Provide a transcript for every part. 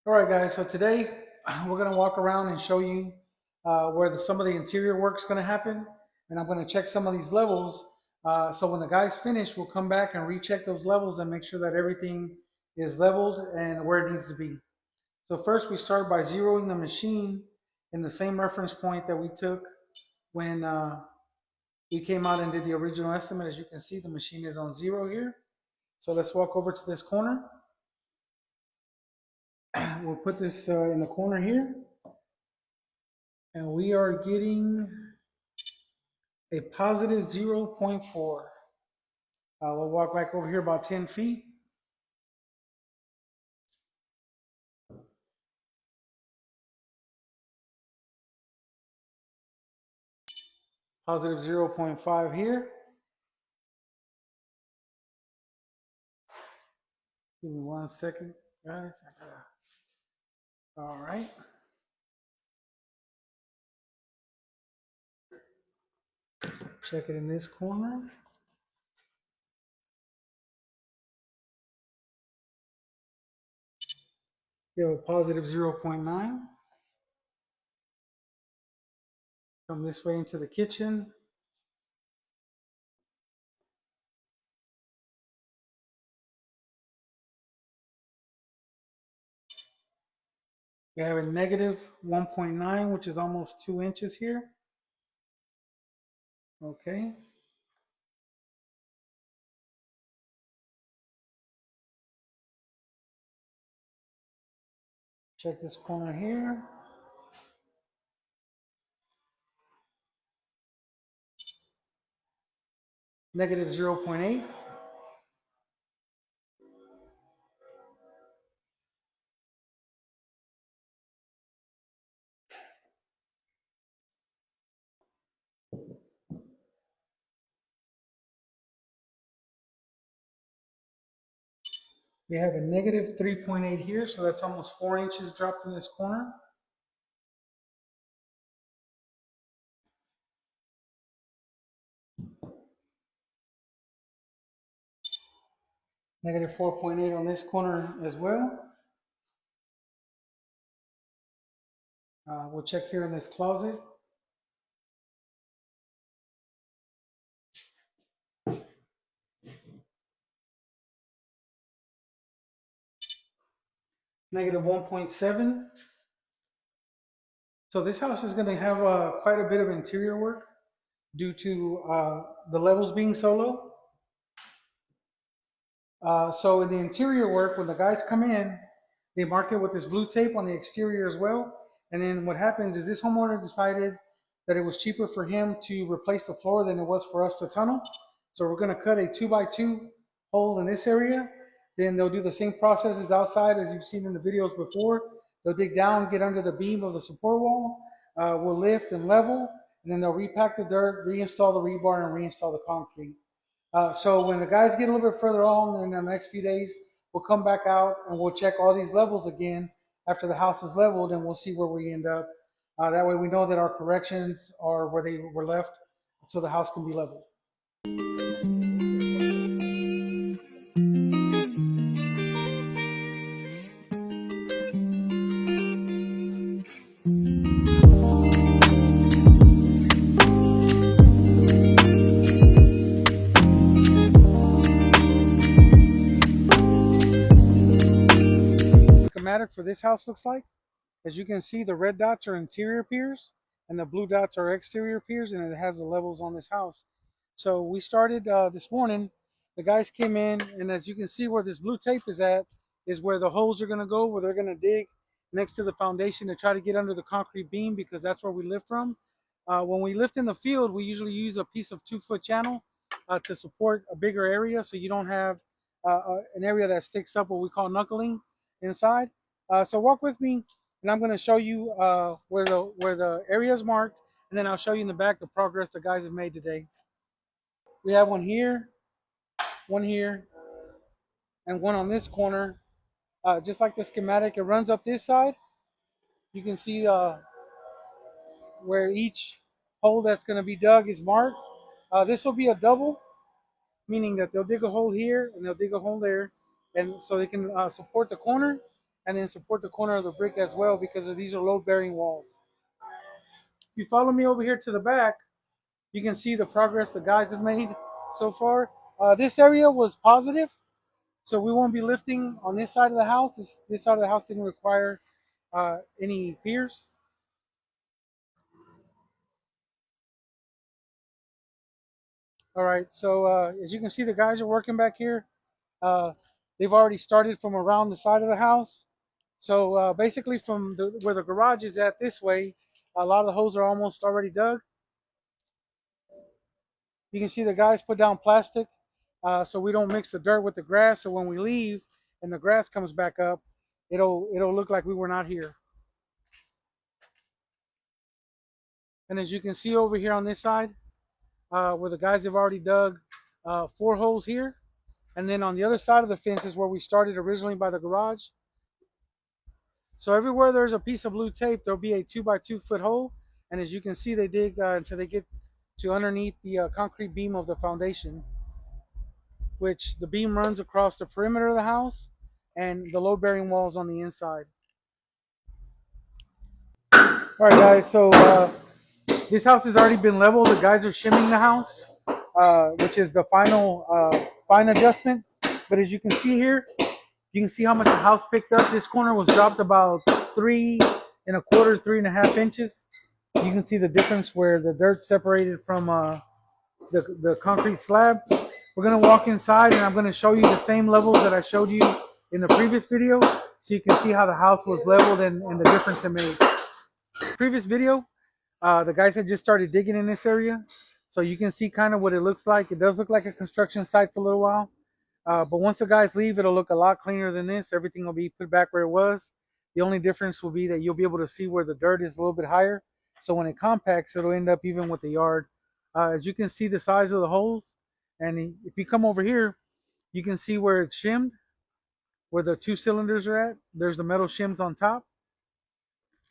All right, guys, so today we're going to walk around and show you where some of the interior work is going to happen. And I'm going to check some of these levels. So when the guys finish, we'll come back and recheck those levels and make sure that everything is leveled and where it needs to be. So first we start by zeroing the machine in the same reference point that we took when we came out and did the original estimate. As you can see, the machine is on 0 here. So let's walk over to this corner. We'll put this in the corner here. And we are getting a positive 0.4. We'll walk back over here about 10 feet. Positive 0.5 here. Give me 1 second, guys. All right. Check it in this corner. We have a positive 0.9. Come this way into the kitchen. We have a negative 1.9, which is almost 2 inches here. Okay. Check this corner here. Negative 0.8. We have a negative 3.8 here, so that's almost 4 inches dropped in this corner. Negative 4.8 on this corner as well. We'll check here in this closet. Negative 1.7. So this house is going to have quite a bit of interior work due to the levels being so low. So in the interior work, when the guys come in, they mark it with this blue tape on the exterior as well. And then what happens is this homeowner decided that it was cheaper for him to replace the floor than it was for us to tunnel. So we're going to cut a 2x2 hole in this area. Then they'll do the same processes outside as you've seen in the videos before. They'll dig down, get under the beam of the support wall. We'll lift and level, and then they'll repack the dirt, reinstall the rebar, and reinstall the concrete. So when the guys get a little bit further on in the next few days, we'll come back out and we'll check all these levels again after the house is leveled, and we'll see where we end up. That way we know that our corrections are where they were left, so the house can be leveled. Schematic for this house looks like. As you can see, the red dots are interior piers and the blue dots are exterior piers, and it has the levels on this house. So we started this morning. The guys came in, and as you can see where this blue tape is at is where the holes are going to go, where they're going to dig next to the foundation to try to get under the concrete beam, because that's where we lift from. When we lift in the field, we usually use a piece of 2-foot channel to support a bigger area, so you don't have an area that sticks up, what we call knuckling inside. So walk with me, and I'm going to show you where the area is marked, and then I'll show you in the back the progress the guys have made today. We have one here, and one on this corner. Just like the schematic, it runs up this side. You can see where each hole that's going to be dug is marked. This will be a double, meaning that they'll dig a hole here and they'll dig a hole there, and so they can support the corner. and then support the corner of the brick as well because these are load-bearing walls. If you follow me over here to the back, you can see the progress the guys have made so far. This area was positive, so we won't be lifting on this side of the house. This side of the house didn't require any piers. All right, so as you can see, the guys are working back here. They've already started from around the side of the house. So basically from where the garage is at this way, a lot of the holes are almost already dug. You can see the guys put down plastic so we don't mix the dirt with the grass. So when we leave and the grass comes back up, it'll look like we were not here. And as you can see over here on this side, where the guys have already dug 4 holes here. And then on the other side of the fence is where we started originally by the garage. So everywhere there's a piece of blue tape, there'll be a 2 by 2 foot hole. And as you can see, they dig until they get to underneath the concrete beam of the foundation, which the beam runs across the perimeter of the house and the load-bearing walls on the inside. All right, guys, so this house has already been leveled. The guys are shimming the house, which is the final fine adjustment. But as you can see here, you can see how much the house picked up. This corner was dropped about 3 1/4, 3.5 inches. You can see the difference where the dirt separated from the concrete slab. We're going to walk inside and I'm going to show you the same levels that I showed you in the previous video, so you can see how the house was leveled and the difference it made. Previous video, the guys had just started digging in this area, so you can see kind of what it looks like. It does look like a construction site for a little while, but once the guys leave, it'll look a lot cleaner than this. Everything will be put back where it was. The only difference will be that you'll be able to see where the dirt is a little bit higher, so when it compacts, it'll end up even with the yard. As you can see the size of the holes, and if you come over here, you can see where it's shimmed, where the 2 cylinders are at. There's the metal shims on top,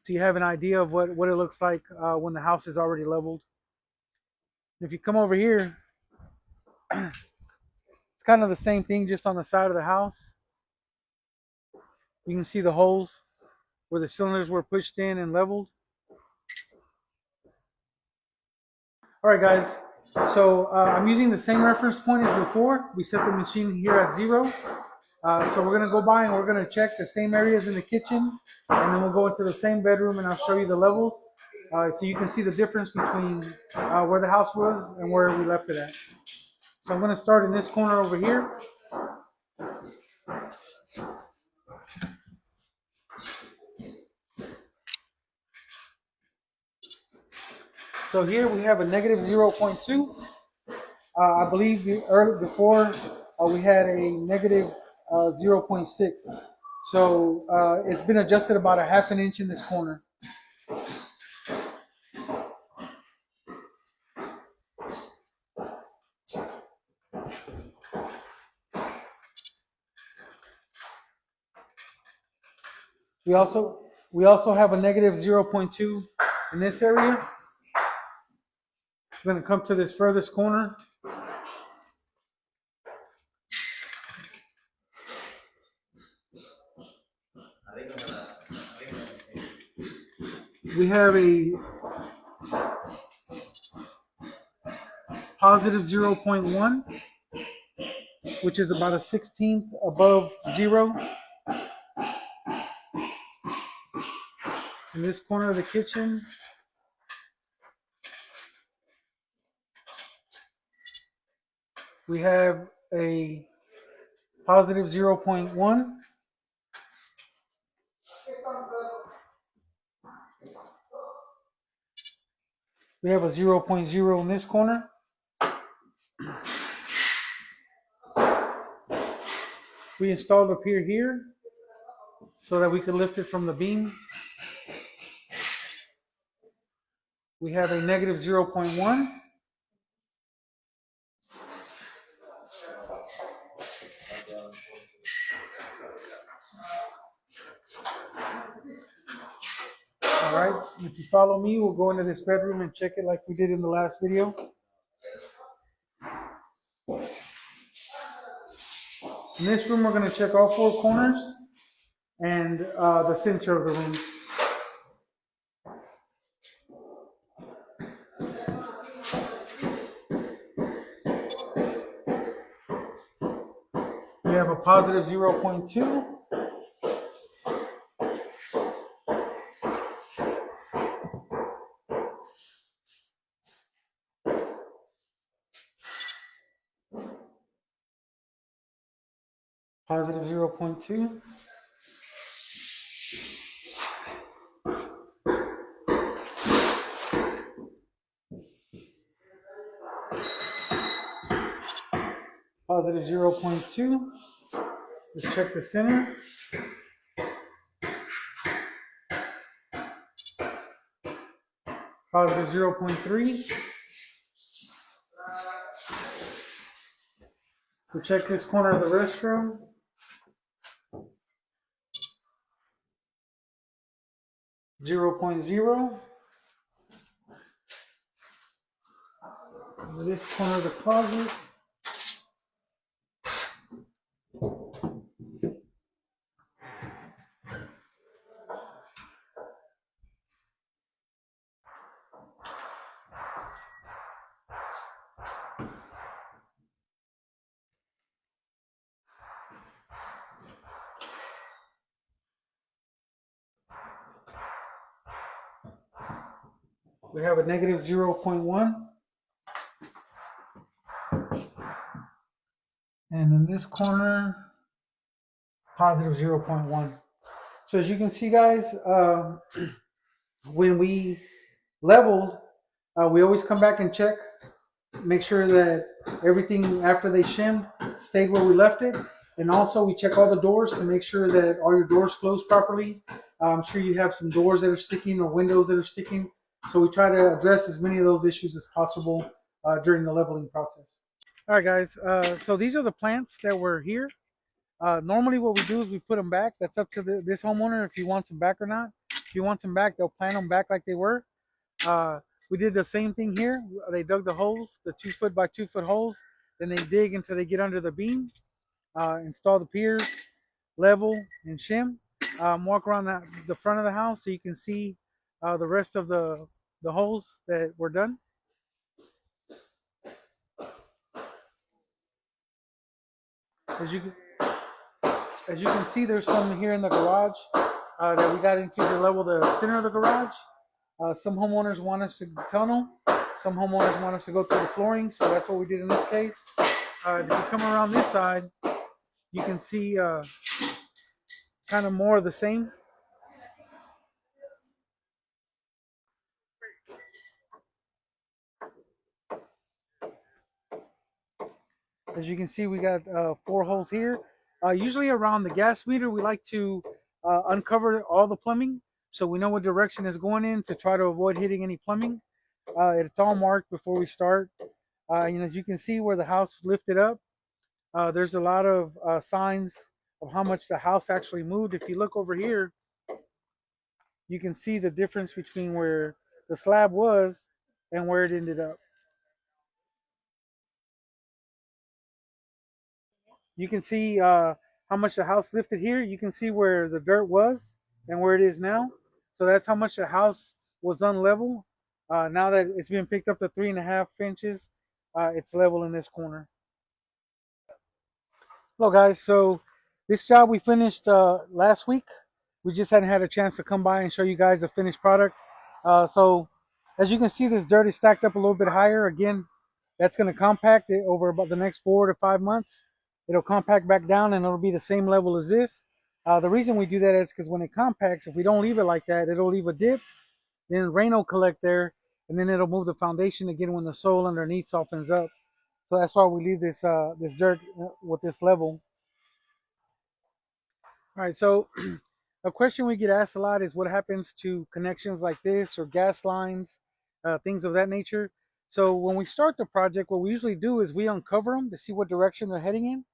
so you have an idea of what it looks like when the house is already leveled. If you come over here, it's kind of the same thing, just on the side of the house. You can see the holes where the cylinders were pushed in and leveled. All right, guys, so I'm using the same reference point as before. We set the machine here at 0. So we're going to go by and we're going to check the same areas in the kitchen, and then we'll go into the same bedroom and I'll show you the levels, so you can see the difference between where the house was and where we left it at. So I'm going to start in this corner over here. So here we have a negative 0.2. I believe before we had a negative 0.6. So it's been adjusted about a 1/2 inch in this corner. We also have a negative 0.2 in this area. I'm going to come to this furthest corner. We have a positive 0.1, which is about a 1/16 above 0. In this corner of the kitchen, we have a positive 0.1. We have a 0.0 in this corner. We installed a pier here so that we could lift it from the beam. We have a negative 0.1. All right, if you follow me, we'll go into this bedroom and check it like we did in the last video. In this room, we're going to check all 4 corners, and the center of the room. We have a positive 0.2. Positive 0.2. Positive 0.2. Let's check the center. Positive 0.3. We'll check this corner of the restroom. Zero point 0. This corner of the closet. We have a negative 0.1. And in this corner, positive 0.1. So as you can see, guys, when we leveled, we always come back and check, make sure that everything after they shimmed stayed where we left it. And also we check all the doors to make sure that all your doors close properly. I'm sure you have some doors that are sticking or windows that are sticking. So we try to address as many of those issues as possible during the leveling process. All right, guys, so these are the plants that were here. Normally what we do is we put them back. That's up to this homeowner if he wants them back or not. If he wants them back, they'll plant them back like they were. We did the same thing here. They dug the holes, the 2 foot by 2 foot holes. Then they dig until they get under the beam, install the piers, level and shim. Walk around the front of the house so you can see the rest of the holes that were done. As you can see, there's some here in the garage that we got into to level the center of the garage. Some homeowners want us to tunnel. Some homeowners want us to go through the flooring, so that's what we did in this case. If you come around this side, you can see kind of more of the same. As you can see, we got 4 holes here. Usually around the gas meter, we like to uncover all the plumbing so we know what direction it's going in to try to avoid hitting any plumbing. It's all marked before we start. And as you can see where the house lifted up, there's a lot of signs of how much the house actually moved. If you look over here, you can see the difference between where the slab was and where it ended up. You can see how much the house lifted here. You can see where the dirt was and where it is now. So that's how much the house was unlevel. Now that it's been picked up to 3.5 inches, it's level in this corner. Hello guys, so this job we finished last week. We just hadn't had a chance to come by and show you guys the finished product. So as you can see, this dirt is stacked up a little bit higher. Again, that's going to compact it over about the next 4 to 5 months. It'll compact back down and it'll be the same level as this. The reason we do that is because when it compacts, if we don't leave it like that, it'll leave a dip. Then rain will collect there, and then it'll move the foundation again when the soil underneath softens up. So that's why we leave this this dirt with this level. All right, so a question we get asked a lot is what happens to connections like this or gas lines, things of that nature. So when we start the project, what we usually do is we uncover them to see what direction they're heading in.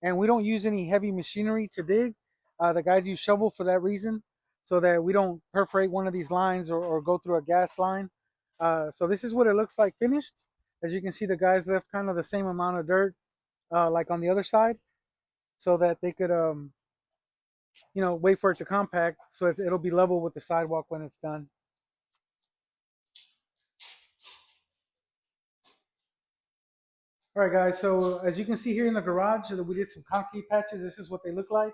And we don't use any heavy machinery to dig. The guys use shovel for that reason, so that we don't perforate one of these lines or go through a gas line. So this is what it looks like finished. As you can see, the guys left kind of the same amount of dirt like on the other side, so that they could wait for it to compact so it'll be level with the sidewalk when it's done. All right, guys, so as you can see here in the garage, we did some concrete patches. This is what they look like.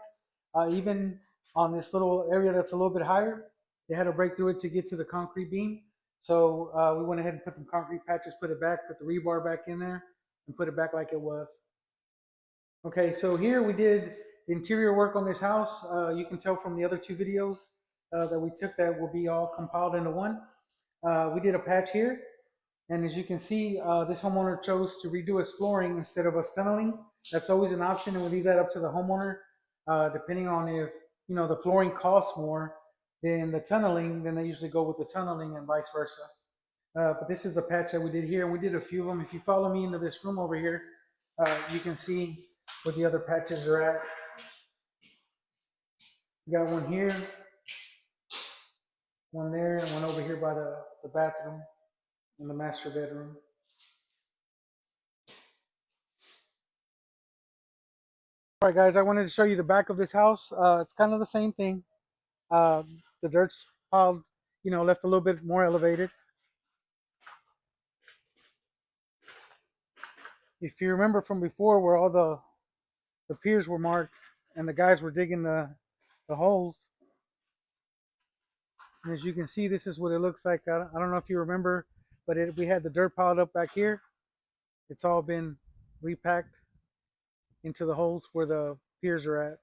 Even on this little area that's a little bit higher, they had to break through it to get to the concrete beam. So we went ahead and put some concrete patches, put it back, put the rebar back in there, and put it back like it was. Okay, so here we did interior work on this house. You can tell from the other two videos that we took that will be all compiled into one. We did a patch here. And as you can see, this homeowner chose to redo his flooring instead of us tunneling. That's always an option, and we leave that up to the homeowner, depending on if the flooring costs more than the tunneling. Then they usually go with the tunneling, and vice versa. But this is the patch that we did here, and we did a few of them. If you follow me into this room over here, you can see where the other patches are at. We got one here, one there, and one over here by the bathroom in the master bedroom. All right, guys, I wanted to show you the back of this house. It's kind of the same thing. The dirt's piled, left a little bit more elevated. If you remember from before where all the piers were marked and the guys were digging the holes, and as you can see, this is what it looks like. I don't know if you remember, but we had the dirt piled up back here. It's all been repacked into the holes where the piers are at.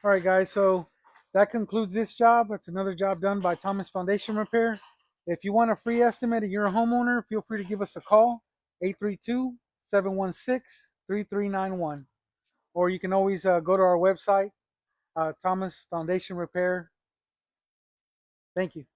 All right, guys, so that concludes this job. It's another job done by Tomas Foundation Repair. If you want a free estimate and you're a homeowner, feel free to give us a call, 832-716-3391. Or you can always go to our website, Tomas Foundation Repair. Thank you.